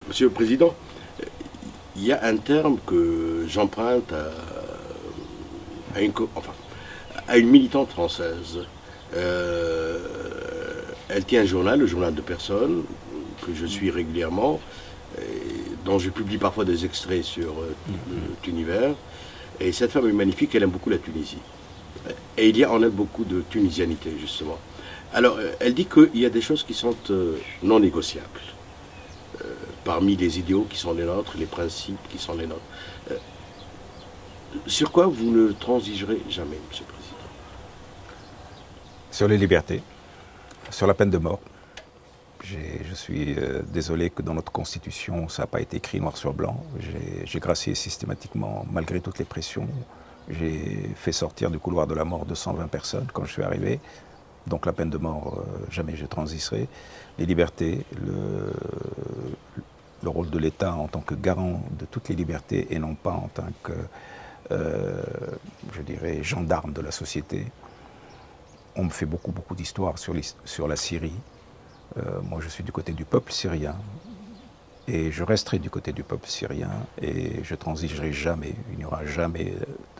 Monsieur le Président, il y a un terme que j'emprunte à une militante française. Elle tient un journal, le journal de personnes, que je suis régulièrement, dont je publie parfois des extraits sur Tuniver. Et cette femme est magnifique, elle aime beaucoup la Tunisie. Et il y a en elle beaucoup de tunisianité, justement. Alors, elle dit qu'il y a des choses qui sont non négociables. Parmi les idéaux qui sont les nôtres, les principes qui sont les nôtres. Sur quoi vous ne transigerez jamais, Monsieur le Président? Sur les libertés, sur la peine de mort. Je suis désolé que dans notre Constitution, ça n'a pas été écrit noir sur blanc. J'ai gracié systématiquement, malgré toutes les pressions. J'ai fait sortir du couloir de la mort 220 personnes quand je suis arrivé. Donc la peine de mort, jamais je transigerai. Les libertés, le rôle de l'État en tant que garant de toutes les libertés et non pas en tant que, je dirais, gendarme de la société. On me fait beaucoup d'histoires sur la Syrie. Moi, je suis du côté du peuple syrien et je resterai du côté du peuple syrien et je transigerai jamais, il n'y aura jamais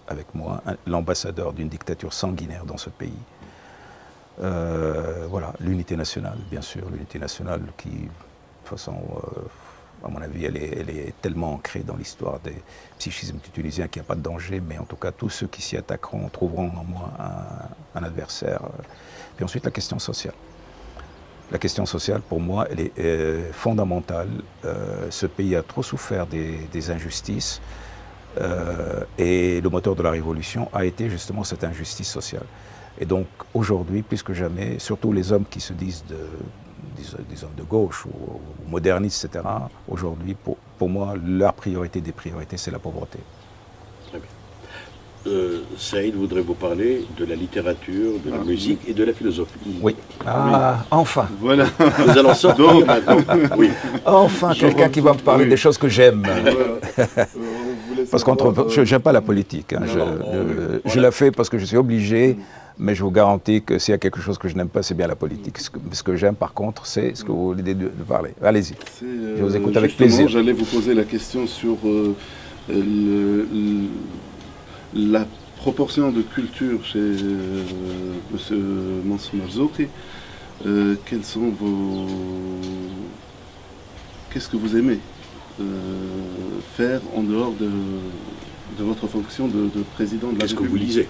avec moi l'ambassadeur d'une dictature sanguinaire dans ce pays. Voilà, l'unité nationale, bien sûr, l'unité nationale qui, de toute façon, à mon avis, elle est tellement ancrée dans l'histoire des psychismes tunisiens qu'il n'y a pas de danger, mais en tout cas, tous ceux qui s'y attaqueront trouveront en moi un adversaire. Puis ensuite, la question sociale. La question sociale, pour moi, elle est fondamentale. Ce pays a trop souffert des injustices et le moteur de la révolution a été justement cette injustice sociale. Et donc, aujourd'hui, plus que jamais, surtout les hommes qui se disent des hommes de gauche ou modernistes, etc., aujourd'hui, pour moi, la priorité des priorités, c'est la pauvreté. Très bien. Saïd voudrait vous parler de la littérature, de la musique et de la philosophie. Oui. Ah, enfin. Voilà. Nous allons sortir maintenant. Oui. Enfin, quelqu'un qui va me parler des choses que j'aime. Parce que je n'aime pas la politique. Hein. Je la fais parce que je suis obligé, mais je vous garantis que s'il y a quelque chose que je n'aime pas, c'est bien la politique. Ce que j'aime, par contre, c'est ce que vous voulez de parler. Allez-y. Je vous écoute avec plaisir. J'allais vous poser la question sur la proportion de culture chez M. Mansour Marzouki. Qu'est-ce que vous aimez faire en dehors de votre fonction de président de la République? Qu'est-ce que vous lisez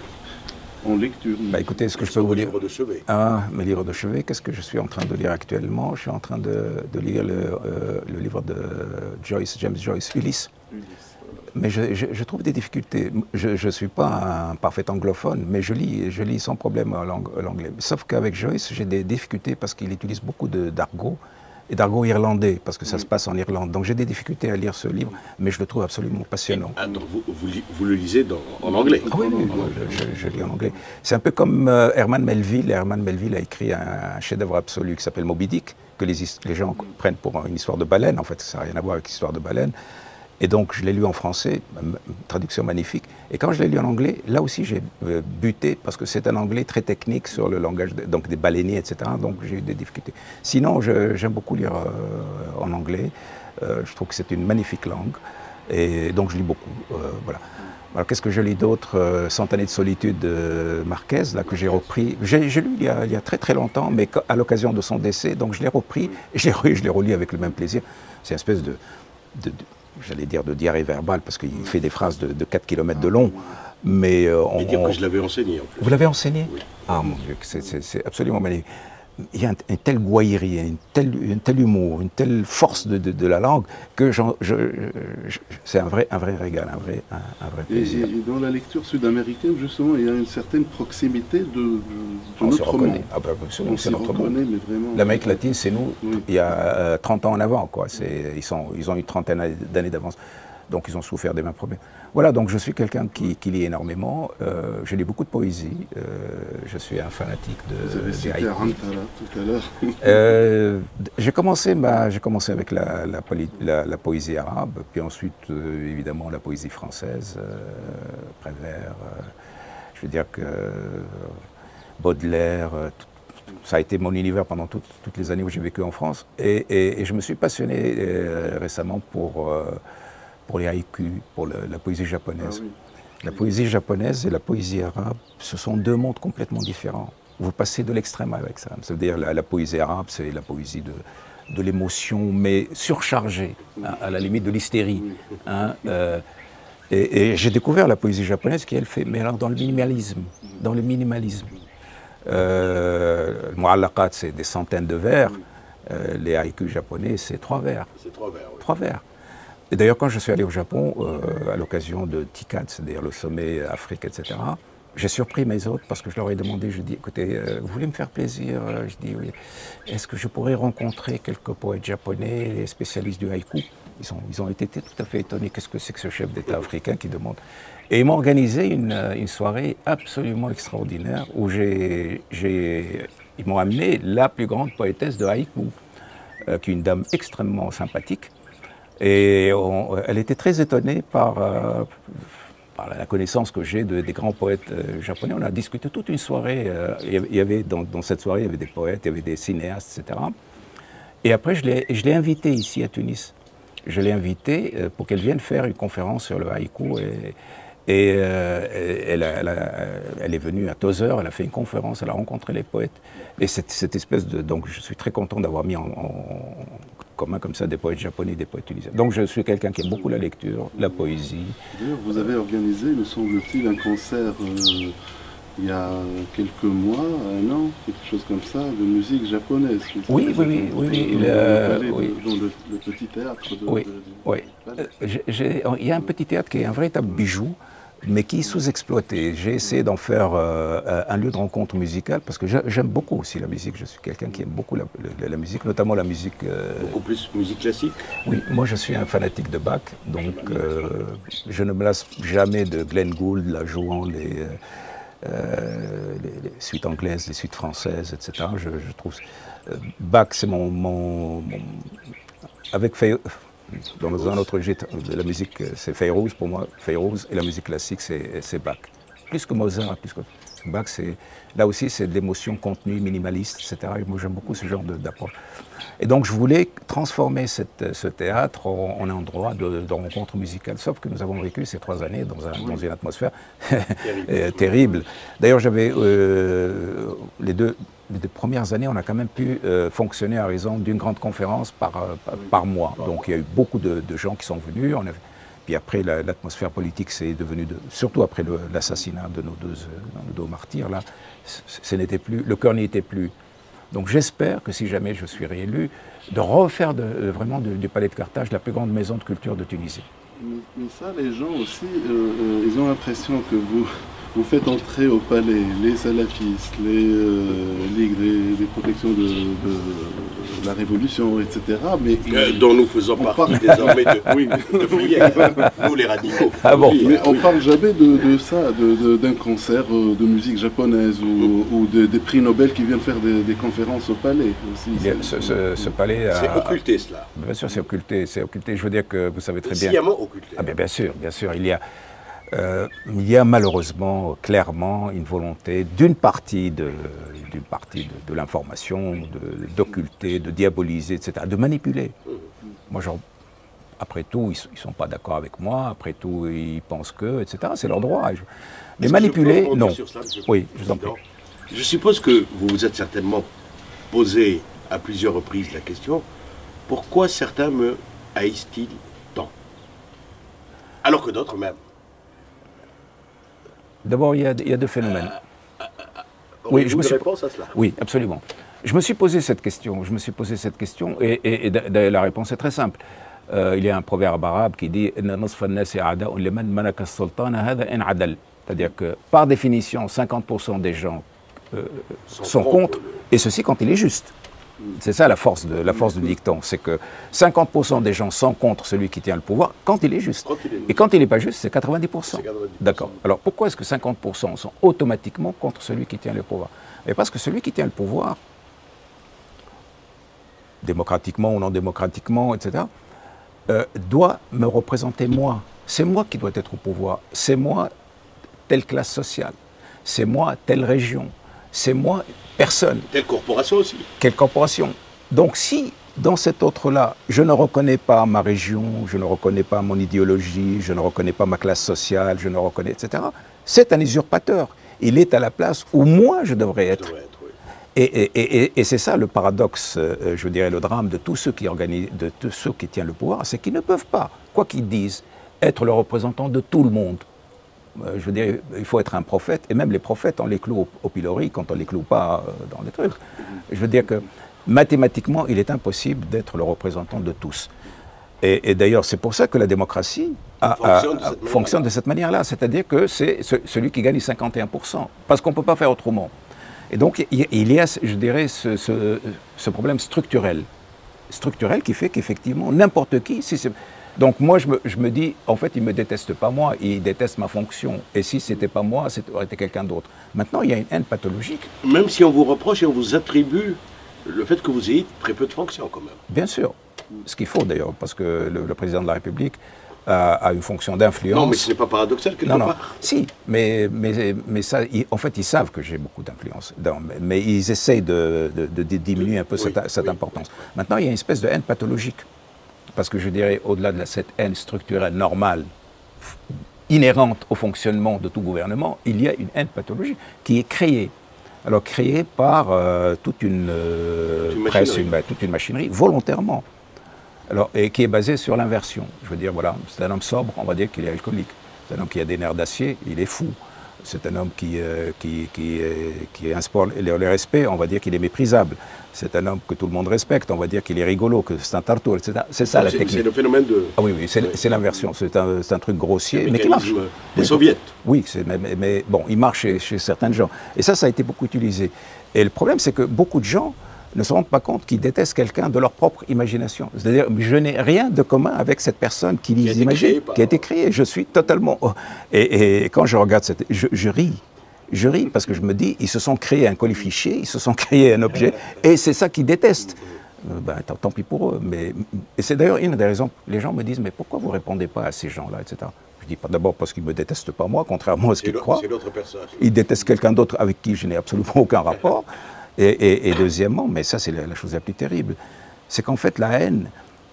en lecture? Bah écoutez, ce que je peux vous dire... Livres de chevet. Ah, mes livres de chevet, qu'est-ce que je suis en train de lire actuellement? Je suis en train de lire le livre de James Joyce, Ulysse. Mais je trouve des difficultés. Je ne suis pas un parfait anglophone, mais je lis sans problème l'anglais. Sauf qu'avec Joyce, j'ai des difficultés parce qu'il utilise beaucoup d'argot, et d'argot irlandais, parce que ça se passe en Irlande. Donc j'ai des difficultés à lire ce livre, mais je le trouve absolument passionnant. Donc vous le lisez en anglais? Oui, je lis en anglais. C'est un peu comme Herman Melville. Herman Melville a écrit un chef-d'œuvre absolu qui s'appelle Moby Dick, que les gens prennent pour une histoire de baleine. En fait, ça n'a rien à voir avec l'histoire de baleine. Et donc, je l'ai lu en français, une traduction magnifique. Et quand je l'ai lu en anglais, là aussi, j'ai buté, parce que c'est un anglais très technique sur le langage donc des baleiniers, etc. Donc, j'ai eu des difficultés. Sinon, j'aime beaucoup lire en anglais. Je trouve que c'est une magnifique langue. Et donc, je lis beaucoup. Voilà. Alors, qu'est-ce que je lis d'autre? Cent années de solitude de Marquez, là, que j'ai repris. J'ai lu il y a très longtemps, mais à l'occasion de son décès. Donc, je l'ai repris et je l'ai relu avec le même plaisir. C'est une espèce j'allais dire de diarrhée verbale, parce qu'il fait des phrases de 4 km de long, mais... Et dire que je l'avais enseigné, en plus. Vous l'avez enseigné? Oui. Ah mon Dieu, c'est absolument magnifique. Il y a une telle gouaillerie, un tel humour, une telle force de la langue, que c'est un vrai régal, un vrai plaisir. Et dans la lecture sud-américaine, justement, il y a une certaine proximité de notre monde. Ah ben, on s'y reconnaît, mais vraiment... L'Amérique latine, c'est nous, oui. Il y a 30 ans en avant, quoi. Ils ont eu 30 d'années d'avance. Donc ils ont souffert des mêmes problèmes. Voilà, donc je suis quelqu'un qui lit énormément. Je lis beaucoup de poésie. Je suis un fanatique de... Vous avez cité Arantara tout à l'heure. J'ai commencé avec la poésie arabe, puis ensuite, évidemment, la poésie française, Prévert. Je veux dire que Baudelaire, ça a été mon univers pendant toutes les années où j'ai vécu en France. Et je me suis passionné récemment pour les haïkus, pour la poésie japonaise. Ah, oui. La poésie japonaise et la poésie arabe, ce sont deux mondes complètement différents. Vous passez de l'extrême avec ça. C'est-à-dire la poésie arabe, c'est la poésie de l'émotion, mais surchargée, hein, à la limite de l'hystérie. Hein, et j'ai découvert la poésie japonaise qui, elle, fait, mais alors dans le minimalisme. Dans le minimalisme. Le mu'allaqat, c'est des centaines de vers. Les haïkus japonais, c'est 3 vers. C'est 3 vers, oui. 3 vers. Et d'ailleurs, quand je suis allé au Japon, à l'occasion de TICAD, c'est-à-dire le sommet Afrique, etc., j'ai surpris mes hôtes parce que je leur ai demandé, je dis, écoutez, vous voulez me faire plaisir? Je dis, oui. Est-ce que je pourrais rencontrer quelques poètes japonais, les spécialistes du haïku? Ils ont été tout à fait étonnés. Qu'est-ce que c'est que ce chef d'État africain qui demande? Et ils m'ont organisé une soirée absolument extraordinaire où ils m'ont amené la plus grande poétesse de haïku, qui est une dame extrêmement sympathique. Et elle était très étonnée par la connaissance que j'ai des grands poètes japonais. On a discuté toute une soirée. Il y avait, dans cette soirée, il y avait des poètes, il y avait des cinéastes, etc. Et après, je l'ai invitée ici à Tunis. Je l'ai invitée pour qu'elle vienne faire une conférence sur le haïku. Et elle est venue à Tozeur, elle a fait une conférence, elle a rencontré les poètes. Et cette espèce de... Donc je suis très content d'avoir mis en commun comme ça des poètes japonais et des poètes tunisiens. Donc je suis quelqu'un qui aime beaucoup la lecture, la poésie. D'ailleurs, vous avez organisé, me semble-t-il, un concert il y a quelques mois, un an, quelque chose comme ça, de musique japonaise. Oui. Dans le petit théâtre oui. Il y a un petit théâtre qui est un véritable bijou, mais qui est sous-exploité. J'ai essayé d'en faire un lieu de rencontre musicale, parce que j'aime beaucoup aussi la musique. Je suis quelqu'un qui aime beaucoup la musique, notamment la musique... Beaucoup plus musique classique? Oui, moi je suis un fanatique de Bach, donc je ne me lasse jamais de Glenn Gould, la jouant les suites anglaises, les suites françaises, etc. Je trouve... Bach, c'est mon... Avec dans un autre registre de la musique, c'est Fayrouz pour moi, Fayrouz, et la musique classique, c'est Bach. Plus que Mozart, plus que Bach, là aussi, c'est de l'émotion contenue, minimaliste, etc. Et moi, j'aime beaucoup ce genre d'approche. Et donc, je voulais transformer ce théâtre en endroit de rencontre musicale, sauf que nous avons vécu ces 3 années dans une atmosphère terrible. D'ailleurs, j'avais les deux premières années, on a quand même pu fonctionner à raison d'une grande conférence par mois. Donc il y a eu beaucoup de gens qui sont venus. Puis après, l'atmosphère politique s'est devenue, surtout après l'assassinat de nos deux martyrs, là, le cœur n'y était plus. Donc j'espère que si jamais je suis réélu, de refaire vraiment du Palais de Carthage la plus grande maison de culture de Tunisie. Mais ça, les gens aussi, ils ont l'impression que vous faites entrer au palais les salafistes, les ligues, les protections de la Révolution, etc. Mais dont nous faisons partie désormais de prière, nous les radicaux. Ah bon. Mais on ne parle jamais de ça, d'un concert de musique japonaise ou des prix Nobel qui viennent faire des conférences au palais aussi. Ce palais... C'est occulté cela. Bien sûr, c'est occulté. Je veux dire que vous savez très bien... Sciemment occulté. Ah bien sûr, il y a malheureusement, clairement, une volonté d'une partie de l'information, d'occulter, de diaboliser, etc., de manipuler. Moi, après tout, ils ne sont pas d'accord avec moi, après tout, ils pensent que, etc., c'est leur droit. Mais manipuler, non. Oui, je vous en prie. Je suppose que vous vous êtes certainement posé à plusieurs reprises la question, pourquoi certains me haïssent-ils tant? Alors que d'autres même. D'abord, il y a 2 phénomènes. Oui, je me suis réponse à cela. Oui, absolument. Je me suis posé cette question. Et la réponse est très simple. Il y a un proverbe arabe qui dit c'est-à-dire que, par définition, 50% des gens sont contre, et ceci quand il est juste. C'est ça la force du dicton, c'est que 50% des gens sont contre celui qui tient le pouvoir quand il est juste. Et quand il n'est pas juste, c'est 90%. D'accord. Alors pourquoi est-ce que 50% sont automatiquement contre celui qui tient le pouvoir? Et parce que celui qui tient le pouvoir, démocratiquement ou non démocratiquement, etc., doit me représenter moi. C'est moi qui dois être au pouvoir. C'est moi telle classe sociale. C'est moi telle région. C'est moi Personne. Telle corporation aussi. Quelle corporation? Donc si, dans cet autre-là, je ne reconnais pas ma région, je ne reconnais pas mon idéologie, je ne reconnais pas ma classe sociale, je ne reconnais, etc., c'est un usurpateur. Il est à la place où moi je devrais être. Et c'est ça le paradoxe, je dirais le drame de tous ceux qui organisent, de tous ceux qui tiennent le pouvoir, c'est qu'ils ne peuvent pas, quoi qu'ils disent, être le représentant de tout le monde. Je veux dire, il faut être un prophète, et même les prophètes, on les cloue au pilori quand on ne les cloue pas dans les trucs. Je veux dire que mathématiquement, il est impossible d'être le représentant de tous. Et d'ailleurs, c'est pour ça que la démocratie fonctionne de cette manière-là. C'est-à-dire que c'est celui qui gagne 51%, parce qu'on ne peut pas faire autrement. Et donc, il y a, je dirais, ce problème structurel qui fait qu'effectivement, n'importe qui, si c'est... Donc moi, je me dis, en fait, il ne me déteste pas moi, il déteste ma fonction. Et si ce n'était pas moi, ça aurait été quelqu'un d'autre. Maintenant, il y a une haine pathologique. Même si on vous reproche et on vous attribue le fait que vous ayez très peu de fonctions, quand même. Bien sûr. Ce qu'il faut, d'ailleurs, parce que le président de la République a une fonction d'influence. Non, mais ce n'est pas paradoxal, quelque part. Non, si, mais ça, en fait, ils savent que j'ai beaucoup d'influence. Mais ils essayent de diminuer un peu cette importance. Maintenant, il y a une espèce de haine pathologique. Parce que je dirais, au-delà de cette haine structurelle normale, inhérente au fonctionnement de tout gouvernement, il y a une haine pathologique qui est créée. Alors créée par toute une machinerie, volontairement. Alors, et qui est basée sur l'inversion. Je veux dire, voilà, c'est un homme sobre, on va dire qu'il est alcoolique. C'est un homme qui a des nerfs d'acier, il est fou. C'est un homme qui inspire le respect, on va dire qu'il est méprisable. C'est un homme que tout le monde respecte, on va dire qu'il est rigolo, que c'est un tartour, etc. C'est ça la technique. C'est le phénomène de... Ah oui, c'est l'inversion, c'est un truc grossier, mais qui marche. Des soviets. Oui, mais bon, il marche chez certains gens. Et ça a été beaucoup utilisé. Et le problème, c'est que beaucoup de gens ne se rendent pas compte qu'ils détestent quelqu'un de leur propre imagination. C'est-à-dire, je n'ai rien de commun avec cette personne qui a été créée. Je suis totalement... Et quand je regarde je ris. Je ris parce que je me dis, ils se sont créés un colifichier, ils se sont créés un objet, et c'est ça qu'ils détestent. Tant pis pour eux. Et c'est d'ailleurs une des raisons, les gens me disent, mais pourquoi vous ne répondez pas à ces gens-là, etc. Je dis pas d'abord parce qu'ils ne me détestent pas moi, contrairement à ce qu'ils croient. C'est l'autre personne. Ils détestent quelqu'un d'autre avec qui je n'ai absolument aucun rapport. Et deuxièmement, mais ça c'est la chose la plus terrible, c'est qu'en fait la haine,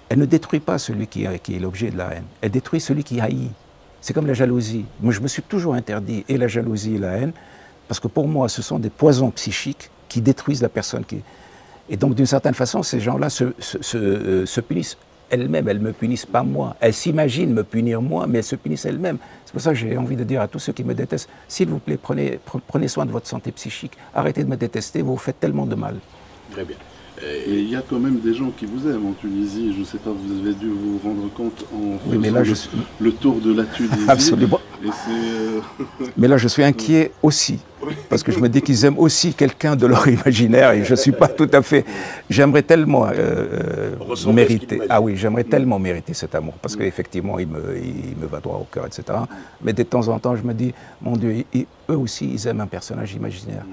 elle ne détruit pas celui qui est l'objet de la haine, elle détruit celui qui haït. C'est comme la jalousie. Moi je me suis toujours interdit et la jalousie et la haine, parce que pour moi ce sont des poisons psychiques qui détruisent la personne. Et donc d'une certaine façon, ces gens-là se punissent elles-mêmes, elles ne me punissent pas moi. Elles s'imaginent me punir moi, mais elles se punissent elles-mêmes. C'est pour ça que j'ai envie de dire à tous ceux qui me détestent, s'il vous plaît, prenez soin de votre santé psychique. Arrêtez de me détester, vous faites tellement de mal. Très bien. Et il y a quand même des gens qui vous aiment en Tunisie. Je ne sais pas, vous avez dû vous rendre compte en faisant le tour de la Tunisie. Absolument. Mais là, je suis inquiet aussi. Parce que je me dis qu'ils aiment aussi quelqu'un de leur imaginaire et je ne suis pas tout à fait... J'aimerais tellement mériter... Ah oui, j'aimerais tellement mériter cet amour parce qu'effectivement, il me va droit au cœur, etc. Mais de temps en temps, je me dis, mon Dieu, eux aussi, ils aiment un personnage imaginaire.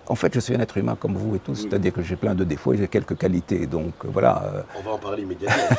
En fait, je suis un être humain comme vous et tous, c'est-à-dire que j'ai plein de défauts et j'ai quelques qualités, donc voilà. On va en parler immédiatement.